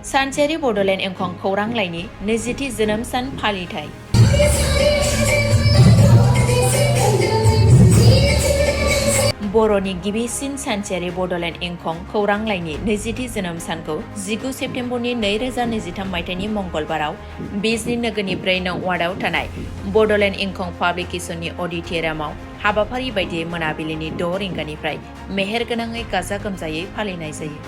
सानसेयारि बड'लेण्ड इंखं खौरां लाइनि 20थि जोनोम सान फालिथाय। बर'नि गिबिसिन सानसेयारि बड'लेण्ड इंखं खौरां लाइनि 20थि जोनोम सानखौ 19 सेप्तेम्बरनि 2023 मायथाइनि मंगलबाराव बिजनी नोगोरनि 4 नं वार्डआव थानाय बड'लेण्ड इंखं पाब्लिकेशननि अडिट'रियामाव हाबाफारि बायदियै मोनाबिलिनि 6 रिंगानिफ्राय मेहेरगोनाङै गाजा गोमजायै फालिनाय जायो।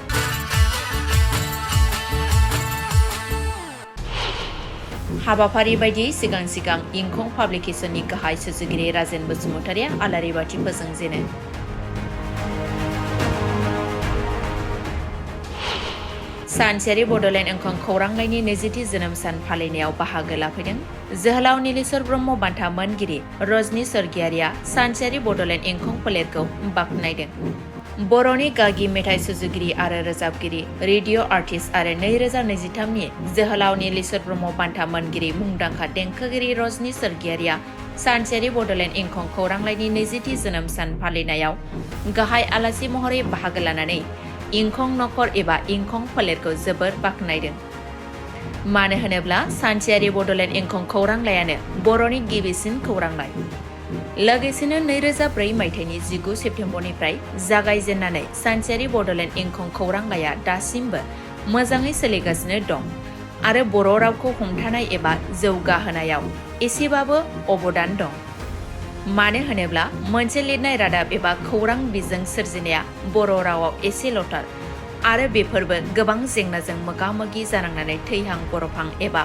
हाबाफारि बायदियै सिगां इंखं पाब्लिकेशननि गाहाय सुजुगिरि राजेन बसुमतारिया आलारि बाथि फोजोंजेनो। सानसेयारि बड'लेण्ड इंखं खौरां लाइनि 20थि जोनोम सान फालिनायाव बाहागो लाफैदों जोहोलाव नीलेश्वर ब्रह्म बान्था मोनगिरि रजनी स्वर्गियारिया सानसेयारि बड'लेण्ड इंखं फोलेरखौ बाख्नायदों। बर'नि गागि मेथाइ सुजुगिरि आरो रोजाबगिरि रेडिअ' आर्टिस्ट आरो 2023नि जोहोलाव नीलेश्वर ब्रह्म बान्था मोनगिरि मुंदांखा देंखोगिरि रजनी स्वर्गियारिया सानसेयारि बड'लेण्ड इंखं खौरां लाइनि 20थि जोनोम सान फालिनायाव गाहाय आलासि महरै बाहागो लानानै इंखं नखर एबा इंखं फोलेरखौ जोबोर बाख्नायदों। मानो होनोब्ला सानसेयारि बड'लेण्ड इंखं खौरां लाइयानो बर'नि गिबिसिन खौरां लाइ। लोगोसेनो 2004 मायथाइनि 19 सेप्तेम्बरनिफ्राय जागायजेननानै सानसेयारि बड'लेण्ड इंखं खौरां लाइया दासिमबो मोजाङै सोलिगासिनो दं आरो बर' रावखौ हमथानाय एबा जौगाहोनायाव एसेबाबो अबदान दं। मानो होनोब्ला मोनसे लिरनाय रादाब एबा खौरां बिजों सोरजिनाया बर' रावाव एसेल'थार आरो बेफोरबो गोबां जेंनाजों मोगा मोगि जानांनानै थैहां बरफहां एबा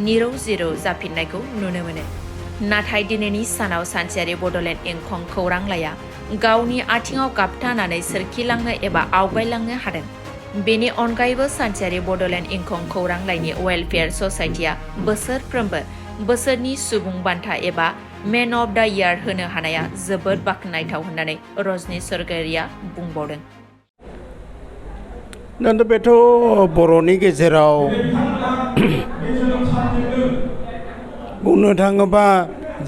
निरौ जिरौ जाफिननायखौ नुनो मोनो। नाथाय दिनैनि सानाव सानसेयारि बड'लेण्ड इंखं खौरां लाइया गावनि आथिङाव गाबथानानै सोरखिलांनो एबा आवगायलांनो हादों। बेनि अनगायैबो सानसेयारि बड'लेण्ड इंखं खौरां लाइनि वेलफेयार ससाइटिया बोसोरफ्रोमबो बोसोरनि सुबुं बान्था एबा मेन अफ दा इयार होनो हानाया जोबोद बाख्नायथाव होननानै रजनी स्वर्गियारिया बुंबावदों। दा बेथ' बर'नि गेजेराव बुंनो थाङोबा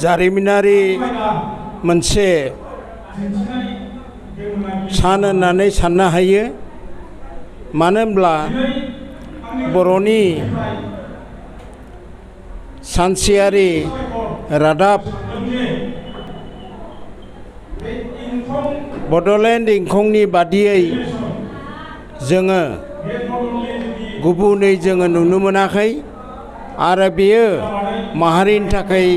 जारिमिनारि मोनसे सान होननानै साननो हायो। मानो होनब्ला बर'नि सानसेयारि रादाब बड'लेण्ड इंखंनि बादियै जोङो गुबुनै जोङो नुनो मोनाखै आरो बेयो माहारिनि थाखाय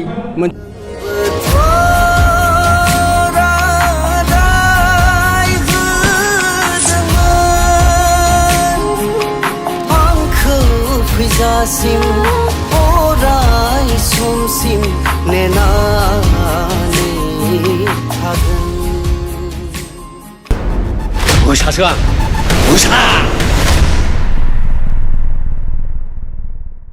फैजासिम अराय समसिम नेनानै थागोन। मोसासो आं मोसा